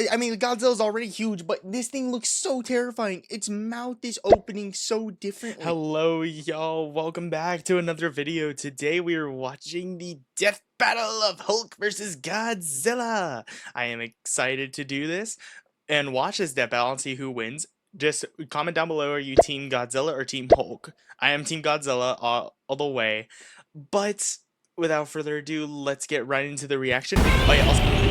I mean, Godzilla's already huge, but this thing looks so terrifying. Its mouth is opening so differently. Hello, y'all. Welcome back to another video. Today we are watching the death battle of Hulk versus Godzilla. I am excited to do this and watch this death battle and see who wins. Just comment down below, are you Team Godzilla or Team Hulk? I am Team Godzilla all the way. But without further ado, let's get right into the reaction. Oh yeah,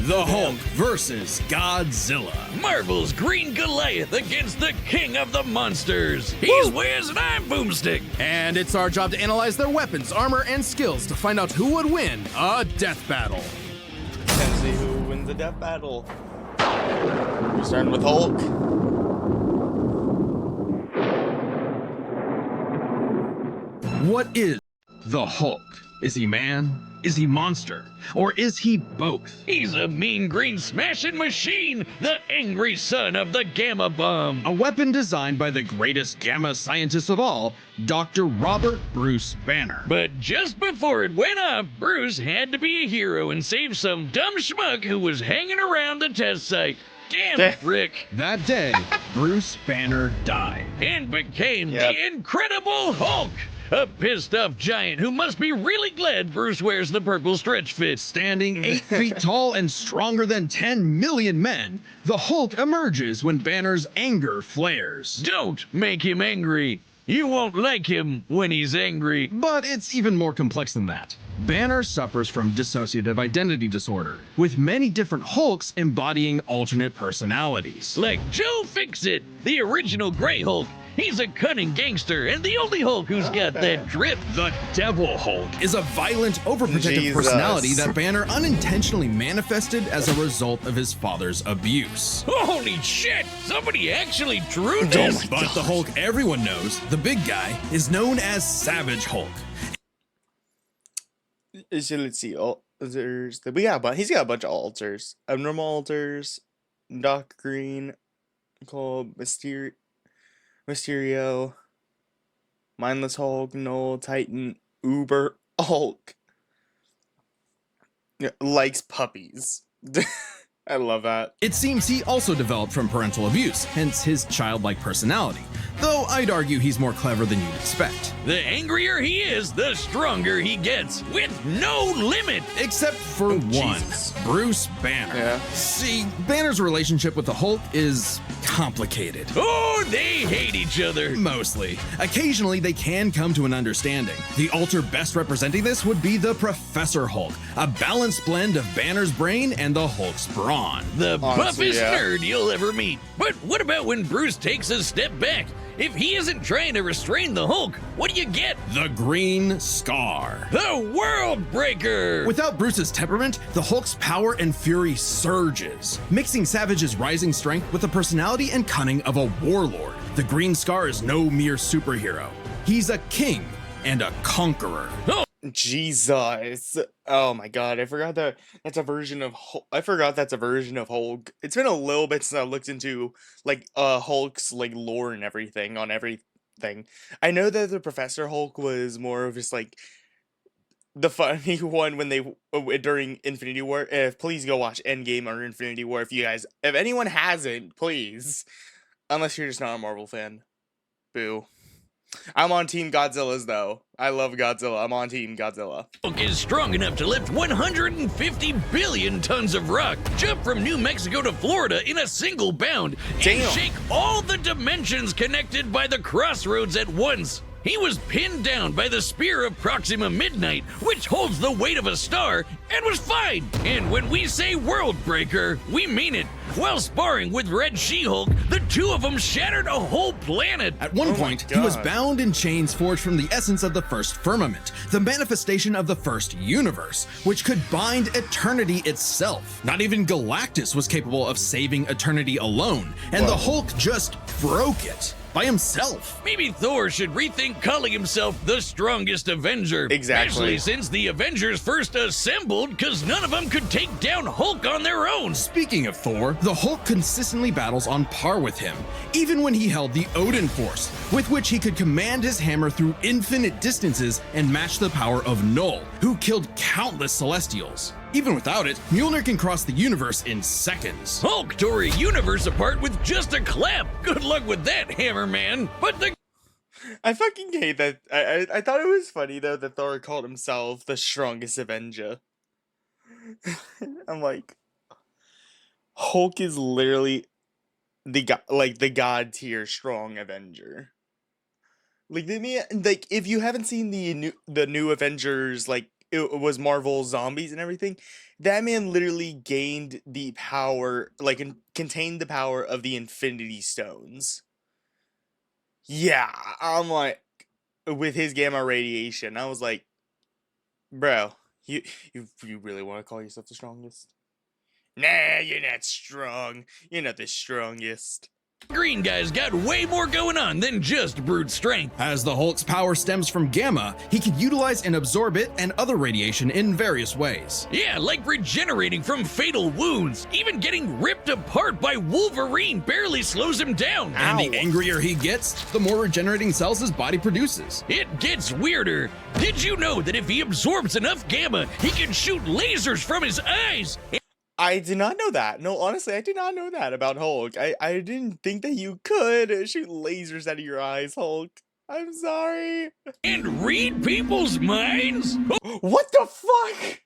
The Hulk versus Godzilla. Marvel's Green Goliath against the King of the Monsters. He's Wiz and I'm Boomstick. And it's our job to analyze their weapons, armor, and skills to find out who would win a death battle. Let's see who wins the death battle. We're starting with Hulk. What is the Hulk? Is he man? Is he monster? Or is he both? He's a mean green smashing machine, the angry son of the Gamma Bomb. A weapon designed by the greatest gamma scientist of all, Dr. Robert Bruce Banner. But just before it went off, Bruce had to be a hero and save some dumb schmuck who was hanging around the test site. Damn it, Rick. That day, Bruce Banner died. And became the Incredible Hulk. A pissed-off giant who must be really glad Bruce wears the purple stretch fit. Standing 8 feet tall and stronger than 10 million men, the Hulk emerges when Banner's anger flares. Don't make him angry. You won't like him when he's angry. But it's even more complex than that. Banner suffers from dissociative identity disorder, with many different Hulks embodying alternate personalities. Like Joe Fixit, the original Grey Hulk. He's a cunning gangster and the only Hulk who's got that drip. The Devil Hulk is a violent, overprotective personality that Banner unintentionally manifested as a result of his father's abuse. Holy shit! Somebody actually drew this! But the Hulk everyone knows, the big guy, is known as Savage Hulk. So let's see. He's got a bunch of alters. Abnormal alters, Doc Green, called Mysterio, Mindless Hulk, Null, Titan, Uber Hulk. Likes puppies. I love that. It seems he also developed from parental abuse, hence his childlike personality. Though I'd argue he's more clever than you'd expect. The angrier he is, the stronger he gets, with no limit. Except for one, Bruce Banner. Yeah. See, Banner's relationship with the Hulk is complicated. Oh, they hate each other. Mostly. Occasionally, they can come to an understanding. The alter best representing this would be the Professor Hulk, a balanced blend of Banner's brain and the Hulk's brawn. The buffest nerd you'll ever meet. But what about when Bruce takes a step back? If he isn't trying to restrain the Hulk, what do you get? The Green Scar. The World Breaker! Without Bruce's temperament, the Hulk's power and fury surges, mixing Savage's rising strength with the personality and cunning of a warlord. The Green Scar is no mere superhero. He's a king and a conqueror. Oh. Jesus. Oh my god, I forgot that's a version of Hulk. It's been a little bit since I looked into like Hulk's like lore and everything on everything. I know that the Professor Hulk was more of just like the funny one when they during Infinity War. Please go watch Endgame or Infinity War if anyone hasn't, please. Unless you're just not a Marvel fan. Boo. I'm on Team Godzilla's though. I love Godzilla. I'm on Team Godzilla. Hulk is strong enough to lift 150 billion tons of rock, jump from New Mexico to Florida in a single bound, and shake all the dimensions connected by the crossroads at once. He was pinned down by the spear of Proxima Midnight, which holds the weight of a star, and was fine. And when we say World Breaker, we mean it. While sparring with Red She-Hulk, the two of them shattered a whole planet. At one point, he was bound in chains forged from the essence of the first firmament, the manifestation of the first universe, which could bind eternity itself. Not even Galactus was capable of saving eternity alone, and the Hulk just broke it. by himself. Maybe Thor should rethink calling himself the strongest Avenger. Exactly. Especially since the Avengers first assembled because none of them could take down Hulk on their own. Speaking of Thor, the Hulk consistently battles on par with him, even when he held the Odin Force, with which he could command his hammer through infinite distances and match the power of Null, who killed countless Celestials. Even without it, Mjolnir can cross the universe in seconds. Hulk tore a universe apart with just a clap. Good luck with that, Hammer Man. But the I fucking hate that. I thought it was funny though that Thor called himself the strongest Avenger. I'm like, Hulk is literally the god tier strong Avenger. Like if you haven't seen the new Avengers, like it was Marvel Zombies and everything, that man literally gained the power, like contained the power of the Infinity Stones. Yeah, I'm like, with his gamma radiation, I was like, bro, you really want to call yourself the strongest? Nah, you're not strong. You're not the strongest. green guy's got way more going on than just brute strength. As the Hulk's power stems from gamma, he can utilize and absorb it and other radiation in various ways. Yeah, like regenerating from fatal wounds. Even getting ripped apart by Wolverine barely slows him down. And the angrier he gets, the more regenerating cells his body produces. It gets weirder. Did you know that if he absorbs enough gamma, he can shoot lasers from his eyes? I did not know that. No, honestly, I did not know that about Hulk. I didn't think that you could shoot lasers out of your eyes, Hulk. I'm sorry. And read people's minds? What the fuck?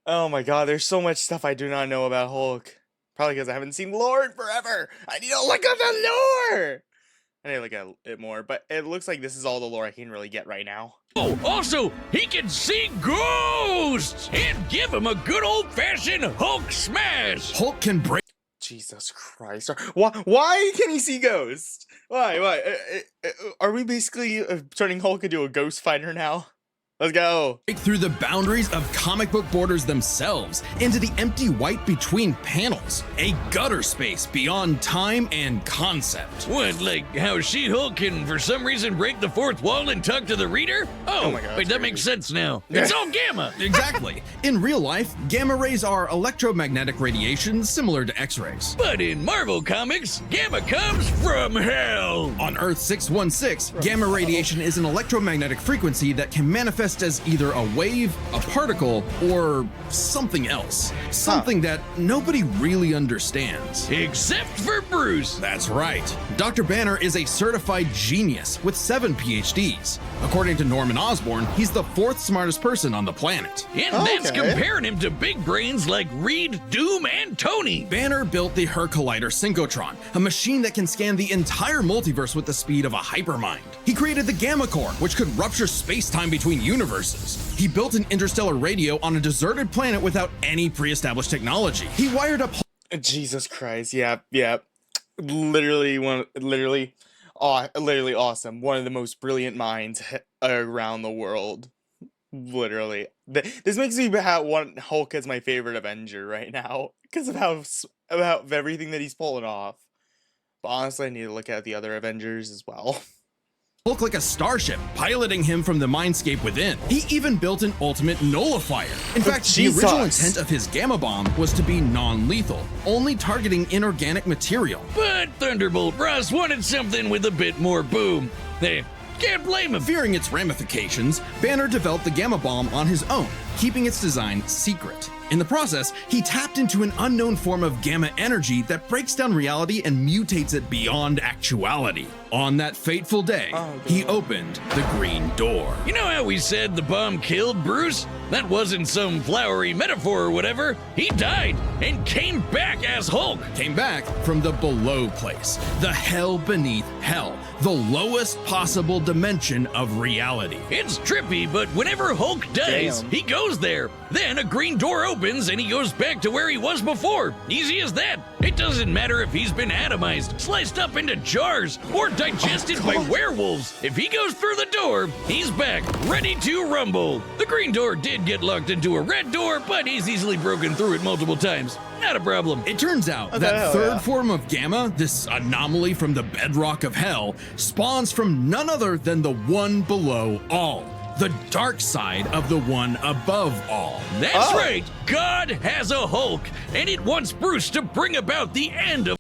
Oh my god, there's so much stuff I do not know about Hulk. Probably because I haven't seen lore in forever. I need to look at the lore. I need to look at it more, but it looks like this is all the lore I can really get right now. Oh, also, he can see ghosts and give him a good old-fashioned Hulk smash. Hulk can break. Jesus Christ. Why can he see ghosts? Why? Are we basically turning Hulk into a ghost fighter now? Let's go. Break through the boundaries of comic book borders themselves into the empty white between panels, a gutter space beyond time and concept. What, like how She-Hulk can for some reason break the fourth wall and talk to the reader? Oh my God, wait, that makes sense now. It's all gamma. Exactly. In real life, gamma rays are electromagnetic radiation similar to X-rays. But in Marvel Comics, gamma comes from hell. On Earth 616, gamma radiation is an electromagnetic frequency that can manifest as either a wave, a particle, or something else. Something that nobody really understands. Except for Bruce. That's right. Dr. Banner is a certified genius with 7 PhDs. According to Norman Osborn, he's the 4th smartest person on the planet. And that's comparing him to big brains like Reed, Doom, and Tony. Banner built the Her Collider Synchrotron, a machine that can scan the entire multiverse with the speed of a hypermind. He created the Gamma Core, which could rupture space-time between universes. He built an interstellar radio on a deserted planet without any pre-established technology. He wired up... Jesus Christ, yeah. Literally awesome. One of the most brilliant minds around the world. Literally. This makes me want Hulk as my favorite Avenger right now, because of about everything that he's pulling off. But honestly, I need to look at the other Avengers as well. Look like a starship, piloting him from the mindscape within. He even built an ultimate nullifier. In fact, the original intent of his gamma bomb was to be non-lethal, only targeting inorganic material. But Thunderbolt Ross wanted something with a bit more boom. They can't blame him. Fearing its ramifications, Banner developed the gamma bomb on his own, keeping its design secret. In the process, he tapped into an unknown form of gamma energy that breaks down reality and mutates it beyond actuality. On that fateful day, he opened the Green Door. You know how we said the bomb killed Bruce? That wasn't some flowery metaphor or whatever. He died and came back as Hulk. Came back from the below place, the hell beneath hell, the lowest possible dimension of reality. It's trippy, but whenever Hulk dies, he goes there. Then a green door opens opens and he goes back to where he was before. Easy as that. It doesn't matter if he's been atomized, sliced up into jars, or digested by werewolves. If he goes through the door, he's back, ready to rumble. The green door did get locked into a red door, but he's easily broken through it multiple times. Not a problem. It turns out that third form of Gamma, this anomaly from the bedrock of hell, spawns from none other than the one below all. The dark side of the one above all. That's right. God has a Hulk, and it wants Bruce to bring about the end of.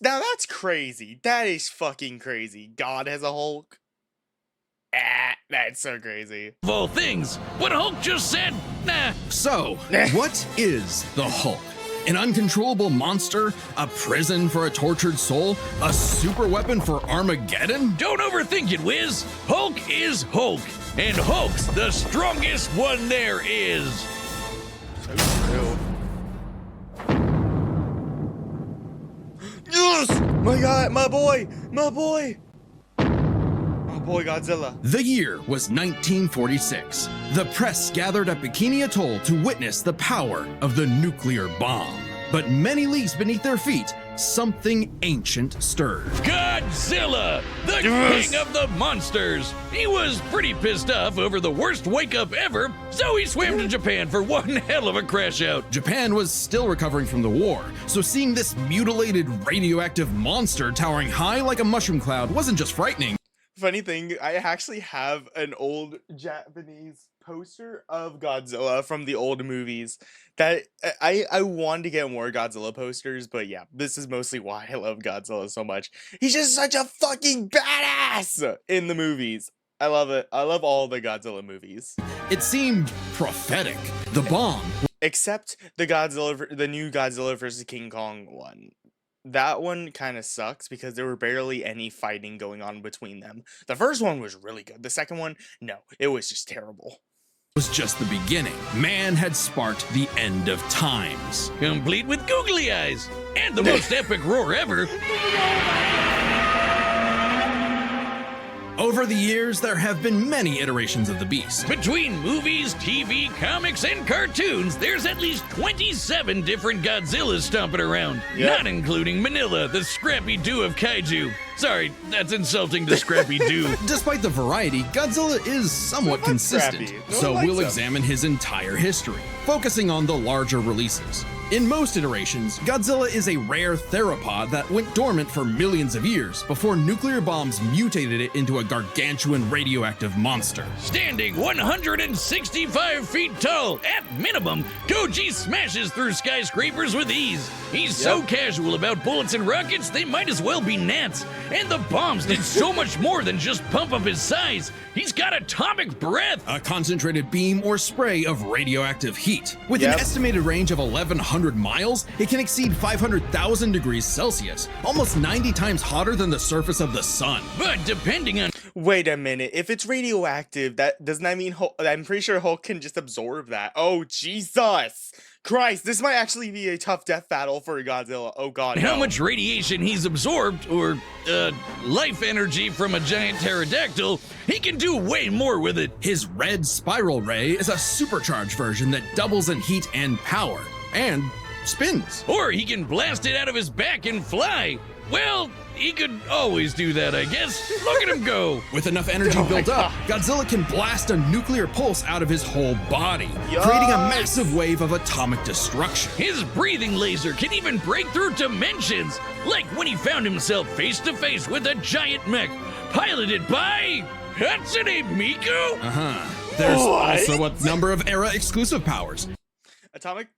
Now that's crazy. That is fucking crazy. God has a Hulk. Ah, that's so crazy. All things. But Hulk just said, nah. So, what is the Hulk? An uncontrollable monster? A prison for a tortured soul? A super weapon for Armageddon? Don't overthink it, Wiz. Hulk is Hulk, and Hulk's the strongest one there is. So true. Yes! My God, my boy Godzilla. The year was 1946. The press gathered at Bikini Atoll to witness the power of the nuclear bomb. But many leagues beneath their feet, something ancient stirred. Godzilla, the king of the monsters. He was pretty pissed off over the worst wake-up ever, so he swam to Japan for one hell of a crash out. Japan was still recovering from the war, so seeing this mutilated radioactive monster towering high like a mushroom cloud wasn't just frightening. Funny thing, I actually have an old Japanese poster of Godzilla from the old movies that I wanted to get more Godzilla posters, but yeah, this is mostly why I love Godzilla so much. He's just such a fucking badass in the movies. I love it. I love all the Godzilla movies. It seemed prophetic. The bomb, Except the new Godzilla vs. King Kong one. That one kind of sucks because there were barely any fighting going on between them. The first one was really good. The second one, no, it was just terrible. was just the beginning. Man had sparked the end of times. Complete with googly eyes and the most epic roar ever. Over the years, there have been many iterations of the beast. Between movies, TV, comics, and cartoons, there's at least 27 different Godzillas stomping around. Yep. Not including Manila, the Scrappy-Doo of kaiju. Sorry, that's insulting to Scrappy-Doo. Despite the variety, Godzilla is somewhat consistent. Scrappy. No So one likes we'll him. examine his entire history, focusing on the larger releases. In most iterations, Godzilla is a rare theropod that went dormant for millions of years before nuclear bombs mutated it into a gargantuan radioactive monster. Standing 165 feet tall, at minimum, Doji smashes through skyscrapers with ease. He's so casual about bullets and rockets, they might as well be gnats. And the bombs did so much more than just pump up his size. He's got atomic breath. A concentrated beam or spray of radioactive heat. With an estimated range of 1,100 miles, it can exceed 500,000 degrees Celsius, almost 90 times hotter than the surface of the sun. But depending on Wait a minute. If it's radioactive, that doesn't that mean Hulk, I'm pretty sure Hulk can just absorb that. Oh, Jesus Christ. This might actually be a tough death battle for Godzilla. Oh, God. how no. much radiation he's absorbed, or life energy from a giant pterodactyl, he can do way more with it. His red spiral ray is a supercharged version that doubles in heat and power, and spins. Or he can blast it out of his back and fly. Well, he could always do that, I guess. Look at him go. With enough energy built up, Godzilla can blast a nuclear pulse out of his whole body, Yes! creating a massive wave of atomic destruction. His breathing laser can even break through dimensions, like when he found himself face to face with a giant mech piloted by Hatsune Miku. There's What? also a number of era exclusive powers. Atomic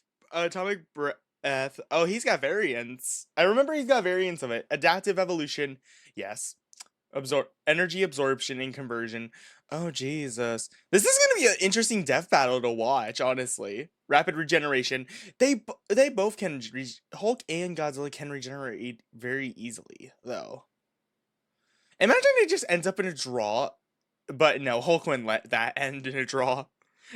breath. Oh, he's got variants. I remember he's got variants of it. Adaptive evolution. Yes. Energy absorption and conversion. Oh, Jesus. This is going to be an interesting death battle to watch, honestly. Rapid regeneration. They both can, Hulk and Godzilla can regenerate very easily, though. Imagine it just ends up in a draw. But no, Hulk wouldn't let that end in a draw.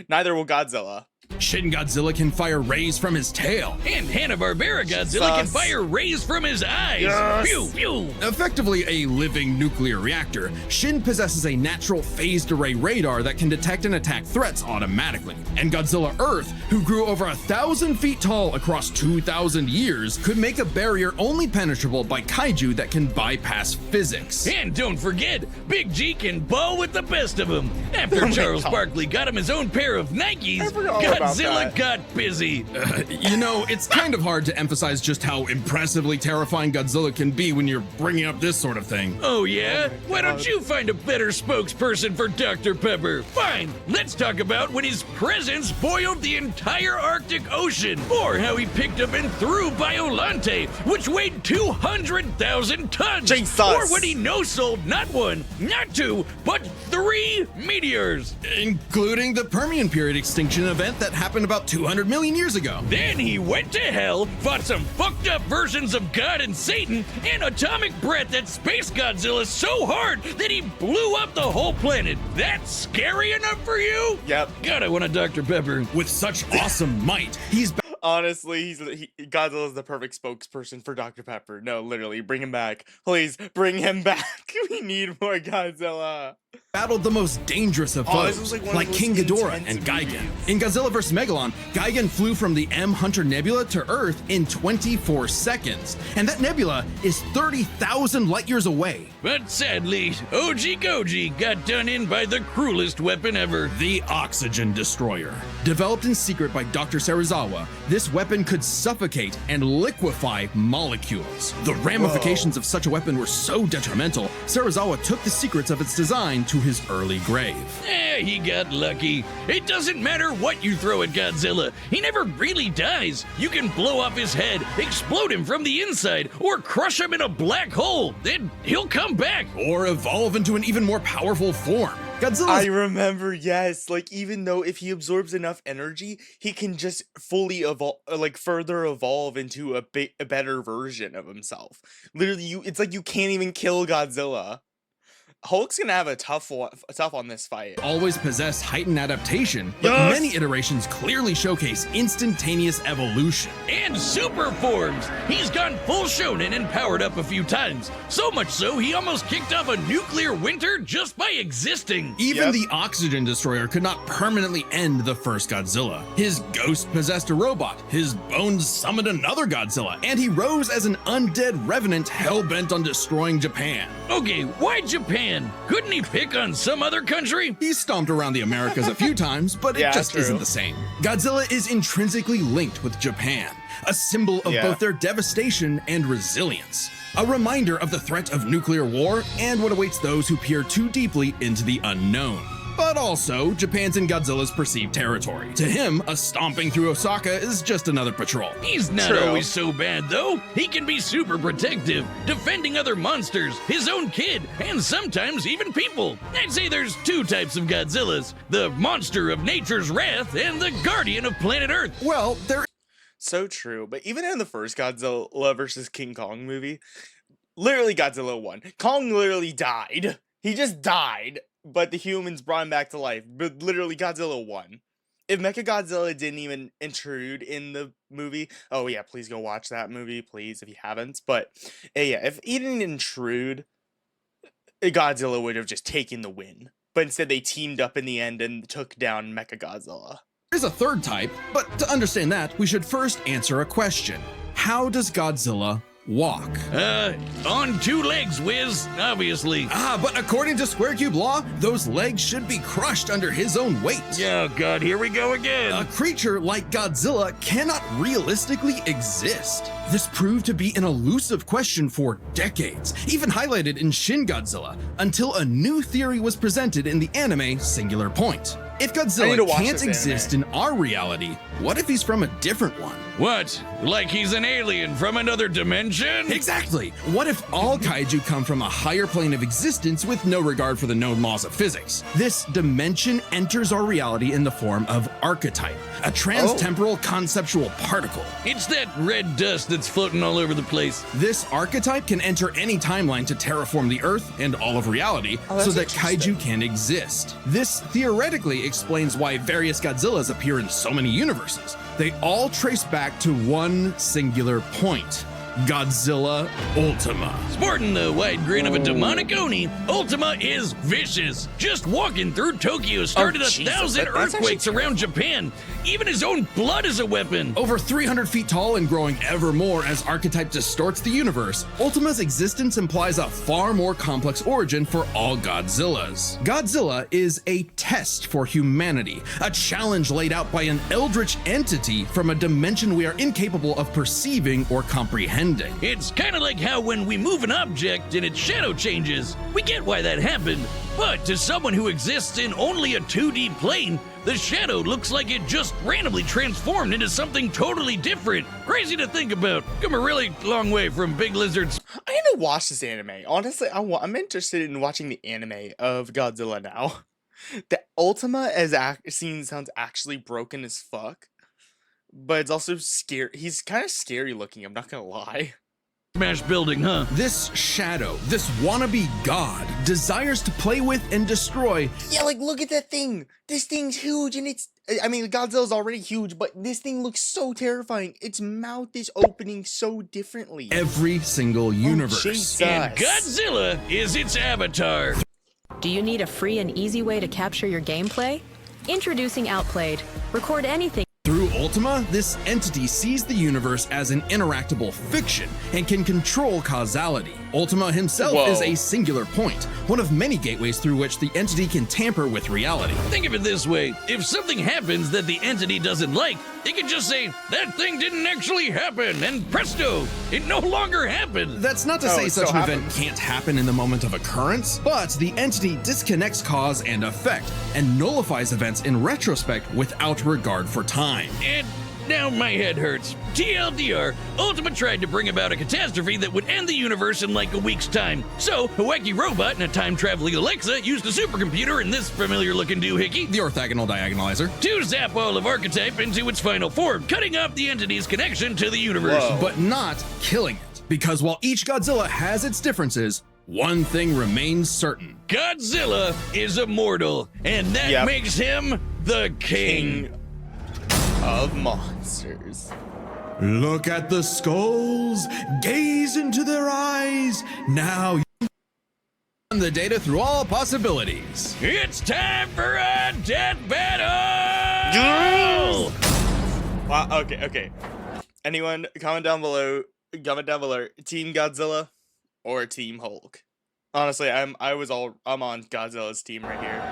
Neither will Godzilla. Shin Godzilla can fire rays from his tail. And Hanna-Barbera Godzilla can fire rays from his eyes. Yes. Pew, pew. Effectively a living nuclear reactor, Shin possesses a natural phased array radar that can detect and attack threats automatically. And Godzilla Earth, who grew over 1,000 feet tall across 2,000 years, could make a barrier only penetrable by kaiju that can bypass physics. And don't forget, Big G can ball with the best of them. After Oh my Charles God. Barkley got him his own pair of Nikes, I forgot all about Godzilla that. got busy. You know, it's kind of hard to emphasize just how impressively terrifying Godzilla can be when you're bringing up this sort of thing. Oh yeah? Why don't God. you find a better spokesperson for Dr. Pepper? Fine, let's talk about when his presence boiled the entire Arctic Ocean, or how he picked up and threw Biolante, which weighed 200,000 tons, Jesus. or when he no-sold not one, not two, but 3 meteors. Including the Permian period extinction event that happened about 200 million years ago. Then he went to hell, fought some fucked up versions of God and Satan, and atomic breath that Space Godzilla so hard that he blew up the whole planet. That's scary enough for you? Yep. God, I want a Dr. Pepper. With such awesome might, he's Honestly, Godzilla's the perfect spokesperson for Dr. Pepper. No, literally, bring him back. Please, bring him back. We need more Godzilla. battled the most dangerous of Oh, this foes, was like one of like the most King Ghidorah intense and Gigan. movies. In Godzilla vs. Megalon, Gigan flew from the M Hunter Nebula to Earth in 24 seconds, and that nebula is 30,000 light years away. But sadly, OG Goji got done in by the cruelest weapon ever. The Oxygen Destroyer. Developed in secret by Dr. Serizawa, this weapon could suffocate and liquefy molecules. The ramifications of such a weapon were so detrimental, Serizawa took the secrets of its design to his early grave. He got lucky. It doesn't matter what you throw at Godzilla. He never really dies. You can blow off his head, explode him from the inside, or crush him in a black hole. Then he'll come back. Or evolve into an even more powerful form. I Godzilla's remember, yes. Like, even though if he absorbs enough energy, he can just fully evolve, like, further evolve into a better version of himself. Literally, it's like you can't even kill Godzilla. Hulk's gonna have a tough on this fight. always possessed heightened adaptation, but Yes! many iterations clearly showcase instantaneous evolution. And super forms. He's gone full shonen and powered up a few times. So much so, he almost kicked off a nuclear winter just by existing. Even Yep. the Oxygen Destroyer could not permanently end the first Godzilla. His ghost possessed a robot, his bones summoned another Godzilla, and he rose as an undead revenant hell-bent on destroying Japan. Okay, why Japan? Couldn't he pick on some other country? He stomped around the Americas a few times, but it Yeah, just true. isn't the same. Godzilla is intrinsically linked with Japan, a symbol of Yeah. both their devastation and resilience. A reminder of the threat of nuclear war and what awaits those who peer too deeply into the unknown. But also, Japan's in Godzilla's perceived territory. To him, a stomping through Osaka is just another patrol. He's not True. always so bad, though. He can be super protective, defending other monsters, his own kid, and sometimes even people. I'd say there's 2 types of Godzillas: the monster of nature's wrath and the guardian of planet Earth. Well, there So true. But even in the first Godzilla versus King Kong movie, literally Godzilla won. Kong literally died. He just died. But the humans brought him back to life. But literally Godzilla won. If Mechagodzilla didn't even intrude in the movie, oh yeah, please go watch that movie, please, if you haven't. But yeah, if he didn't intrude, Godzilla would have just taken the win. But instead they teamed up in the end and took down Mechagodzilla. is a third type, but to understand that, we should first answer a question. How does Godzilla walk? On 2 legs, Wiz, obviously. But according to Square Cube law, those legs should be crushed under his own weight. Oh god, here we go again. A creature like Godzilla cannot realistically exist. This proved to be an elusive question for decades, even highlighted in Shin Godzilla, until a new theory was presented in the anime Singular Point. If I need to Godzilla watch can't this exist in our reality, what if he's from a different one? What? Like he's an alien from another dimension? Exactly! What if all kaiju come from a higher plane of existence with no regard for the known laws of physics? This dimension enters our reality in the form of archetype, a transtemporal conceptual particle. It's that red dust that's floating all over the place. This archetype can enter any timeline to terraform the Earth and all of reality so that's that kaiju interesting. can exist. This theoretically explains why various Godzillas appear in so many universes. They all trace back to one singular point: Godzilla Ultima. Sporting the wide grin of a demonic Oni, Ultima is vicious. Just walking through Tokyo started 1,000 earthquakes around Japan. Even his own blood is a weapon. Over 300 feet tall and growing ever more as archetype distorts the universe, Ultima's existence implies a far more complex origin for all Godzillas. Godzilla is a test for humanity, a challenge laid out by an eldritch entity from a dimension we are incapable of perceiving or comprehending. It's kind of like how when we move an object and its shadow changes. We get why that happened, but to someone who exists in only a 2D plane, the shadow looks like it just randomly transformed into something totally different. Crazy to think about. Come a really long way from big lizards. I need to watch this anime. Honestly, I'm interested in watching the anime of Godzilla now. The Ultima as scene sounds actually broken as fuck, but it's also scary. He's kind of scary looking, I'm not gonna lie. Smash building, huh? This shadow, this wannabe god, desires to play with and destroy. Yeah, like, look at that thing. This thing's huge, and I mean, Godzilla's already huge, but this thing looks so terrifying. Its mouth is opening so differently. Every single universe. Jesus. And Godzilla is its avatar. Do you need a free and easy way to capture your gameplay? Introducing Outplayed. Record anything. Through Ultima, this entity sees the universe as an interactable fiction and can control causality. Ultima himself is a singular point, one of many gateways through which the entity can tamper with reality. Think of it this way. If something happens that the entity doesn't like, it can just say, that thing didn't actually happen, and presto, it no longer happened. That's not to say such an event can't happen in the moment of occurrence, but the entity disconnects cause and effect and nullifies events in retrospect without regard for time. And now my head hurts. TLDR, Ultima tried to bring about a catastrophe that would end the universe in like a week's time. So, a wacky robot and a time-traveling Alexa used a supercomputer and this familiar-looking doohickey, The orthogonal diagonalizer. to zap all of Archetype into its final form, cutting off the entity's connection to the universe. But not killing it. Because while each Godzilla has its differences, one thing remains certain. Godzilla is immortal, and that makes him the king of monsters. Look at the skulls, gaze into their eyes. Now you run the data through all possibilities. It's time for a death battle! Wow, okay. Anyone, comment down below, Team Godzilla or Team Hulk? Honestly, I'm on Godzilla's team right here.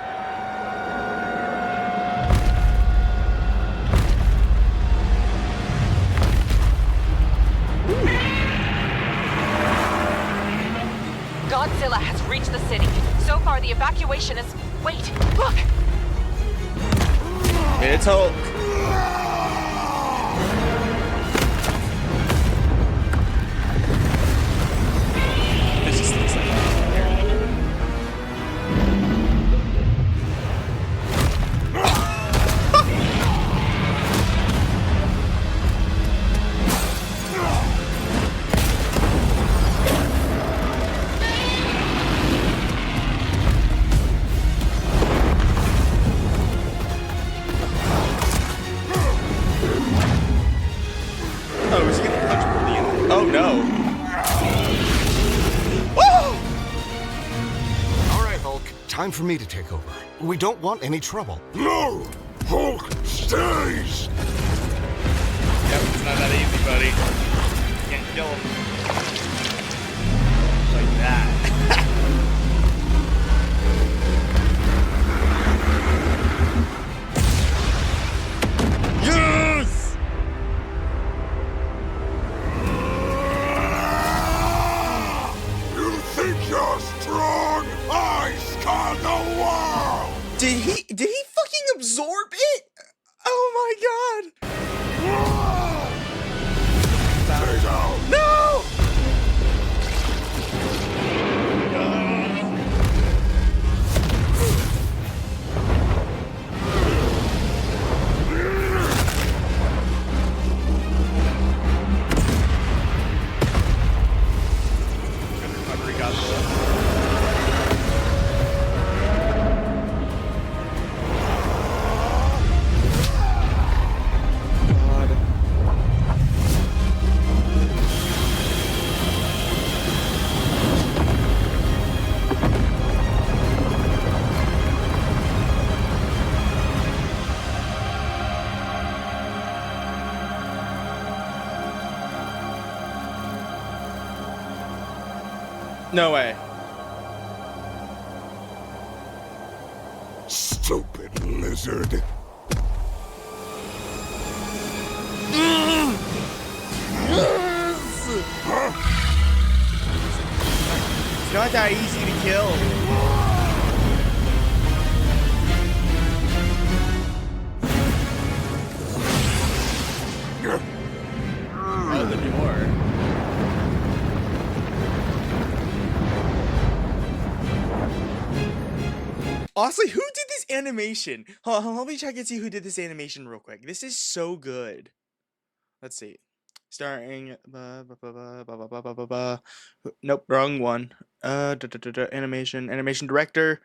Godzilla has reached the city. So far, the evacuation is... Wait, look! It's Hulk. This just looks like oh, is he gonna punch from the end? Oh no. All right, Hulk. Time for me to take over. We don't want any trouble. No! Hulk stays! Yep, it's not that easy, buddy. Can't kill him. Like that. Yes! You think you're strong? I scarred the world! Did he fucking absorb it? Oh my god. Stay down! No! Good recovery, Godzilla. No way. Stupid lizard. It's not that easy to kill. Oh, the door. Honestly, who did this animation? Hold on, let me check and see who did this animation real quick. This is so good. Let's see. Starting. Nope, wrong one. Animation director.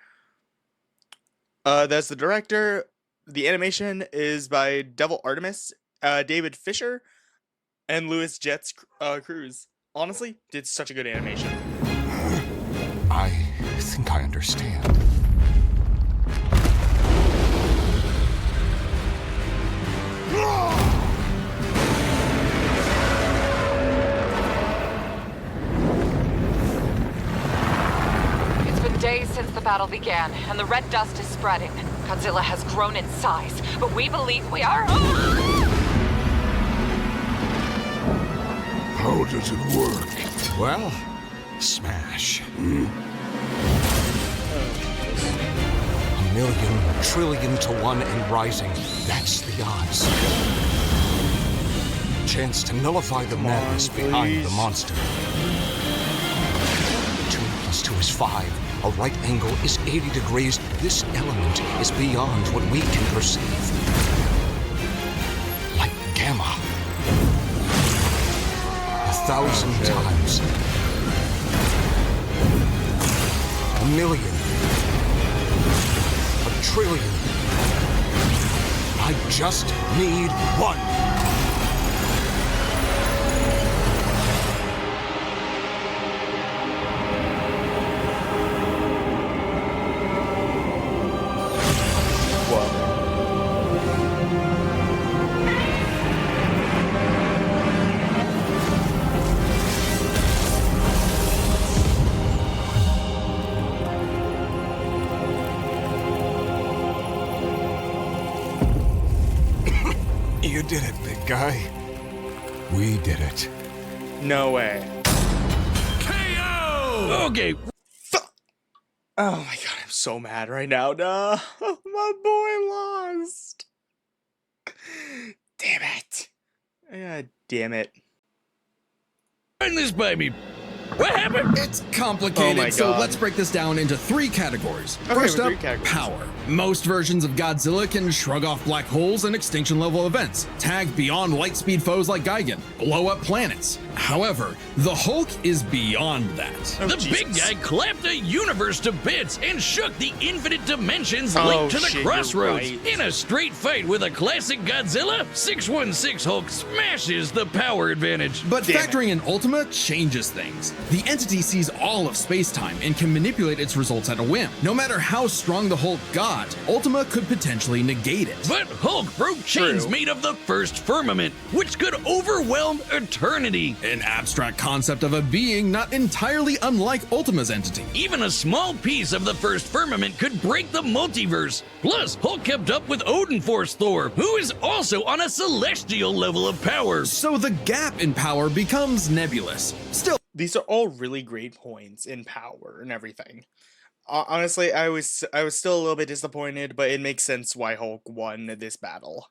That's the director. The animation is by Devil Artemis, David Fisher, and Louis Jets Cruz. Honestly, did such a good animation. I think I understand. It's been days since the battle began, and the red dust is spreading. Godzilla has grown in size, but we believe we are... How does it work? Well, smash. A million, trillion to one and rising. That's the odds. Chance to nullify the madness behind the monster. 2 + 2 is 5. A right angle is 80 degrees. This element is beyond what we can perceive. Like gamma. 1,000 times. A million. A trillion. I just need one. You did it, big guy. We did it. No way. KO! Okay, Oh my god, I'm so mad right now. No, my boy lost. Damn it. God damn it. run this by me. What happened? It's complicated, Oh my so God. let's break this down into 3 categories. Okay, First with up, 3 categories. power. Most versions of Godzilla can shrug off black holes and extinction level events, tag beyond light speed foes like Gigan, blow up planets. However, the Hulk is beyond that. Oh, The Jesus. big guy clapped a universe to bits and shook the infinite dimensions Oh, linked to the shit, you're crossroads. right. In a straight fight with a classic Godzilla, 616 Hulk smashes the power advantage. But Damn it. factoring in Ultima changes things. The entity sees all of space-time and can manipulate its results at a whim. No matter how strong the Hulk got, Ultima could potentially negate it. But Hulk broke chains True. made of the first firmament, which could overwhelm eternity. An abstract concept of a being not entirely unlike Ultima's entity. Even a small piece of the first firmament could break the multiverse. Plus, Hulk kept up with Odin Force Thor, who is also on a celestial level of power. So the gap in power becomes nebulous. Still, These are all really great points in power and everything. Honestly, I was still a little bit disappointed, but it makes sense why Hulk won this battle.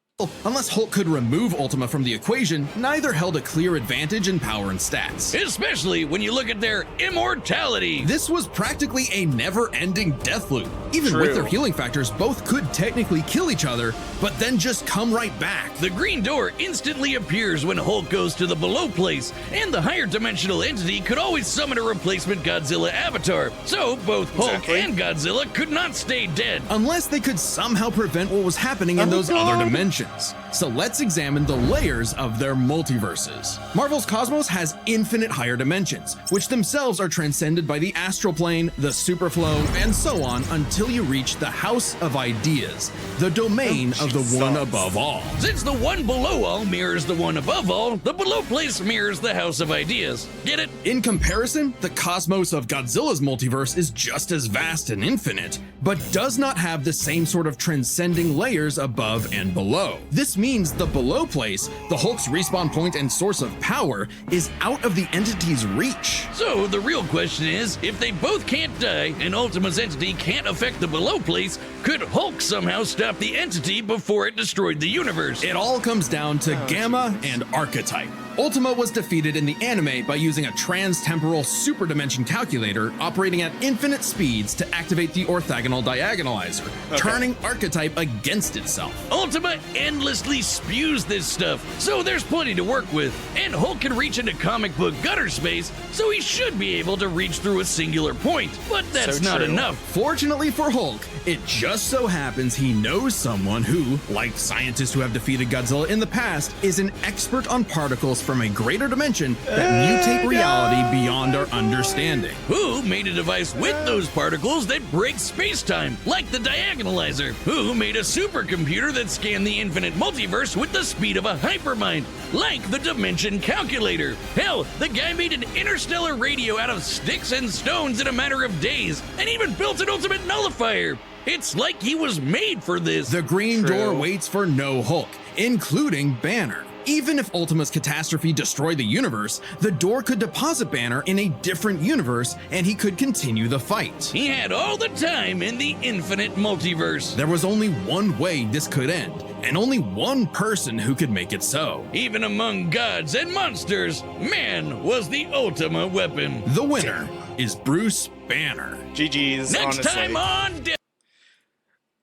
unless Hulk could remove Ultima from the equation, neither held a clear advantage in power and stats. Especially when you look at their immortality. This was practically a never-ending death loop. Even True. with their healing factors, both could technically kill each other, but then just come right back. The green door instantly appears when Hulk goes to the below place, and the higher dimensional entity could always summon a replacement Godzilla avatar. So both Hulk Exactly. and Godzilla could not stay dead. Unless they could somehow prevent what was happening in Oh those God. other dimensions. dimensions. So let's examine the layers of their multiverses. Marvel's cosmos has infinite higher dimensions, which themselves are transcended by the astral plane, the superflow, and so on until you reach the House of Ideas, the domain of the one above all. Since the one below all mirrors the one above all, the below place mirrors the House of Ideas. Get it? In comparison, the cosmos of Godzilla's multiverse is just as vast and infinite, but does not have the same sort of transcending layers above and below. This means the below place, the Hulk's respawn point and source of power, is out of the entity's reach. So the real question is, if they both can't die and Ultima's entity can't affect the below place, could Hulk somehow stop the entity before it destroyed the universe? It all comes down to Gamma and Archetype. Ultima was defeated in the anime by using a trans-temporal super-dimension calculator operating at infinite speeds to activate the orthogonal diagonalizer, turning Archetype against itself. Ultima endlessly spews this stuff, so there's plenty to work with. And Hulk can reach into comic book gutter space, so he should be able to reach through a singular point. But that's not enough. Fortunately for Hulk, it just so happens he knows someone who, like scientists who have defeated Godzilla in the past, is an expert on particles from a greater dimension that mutate reality beyond our understanding. Who made a device with those particles that breaks space-time, like the diagonalizer? Who made a supercomputer that scanned the infinite multiverse with the speed of a hypermind, like the dimension calculator? Hell, the guy made an interstellar radio out of sticks and stones in a matter of days, and even built an ultimate nullifier. It's like he was made for this. The Green Door waits for no Hulk, including Banner. Even if Ultima's catastrophe destroyed the universe, the door could deposit Banner in a different universe and he could continue the fight. He had all the time in the infinite multiverse. There was only one way this could end, and only one person who could make it so. Even among gods and monsters, man was the Ultima weapon. The winner is Bruce Banner. GG's, Next honestly. time on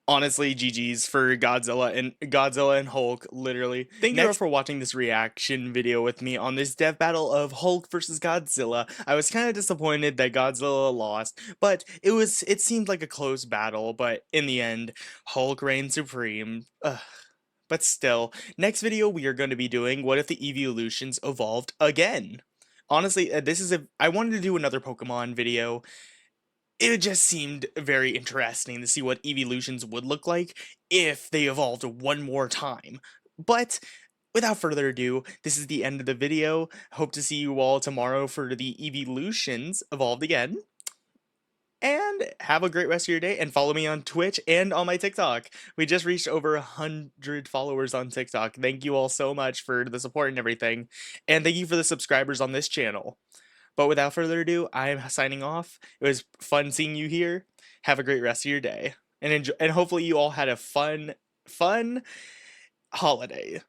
Honestly, GG's for Godzilla and Hulk, literally. Thank you all for watching this reaction video with me on this death battle of Hulk versus Godzilla. I was kind of disappointed that Godzilla lost, but it seemed like a close battle, but in the end, Hulk reigned supreme. But still, next video we are going to be doing what if the evolutions evolved again? Honestly, I wanted to do another Pokemon video. It just seemed very interesting to see what evolutions would look like if they evolved one more time. But without further ado, this is the end of the video. Hope to see you all tomorrow for the evolutions evolved again. And have a great rest of your day, and follow me on Twitch and on my TikTok. We just reached over 100 followers on TikTok. Thank you all so much for the support and everything. And thank you for the subscribers on this channel. But without further ado, I'm signing off. It was fun seeing you here. Have a great rest of your day. And hopefully you all had a fun holiday.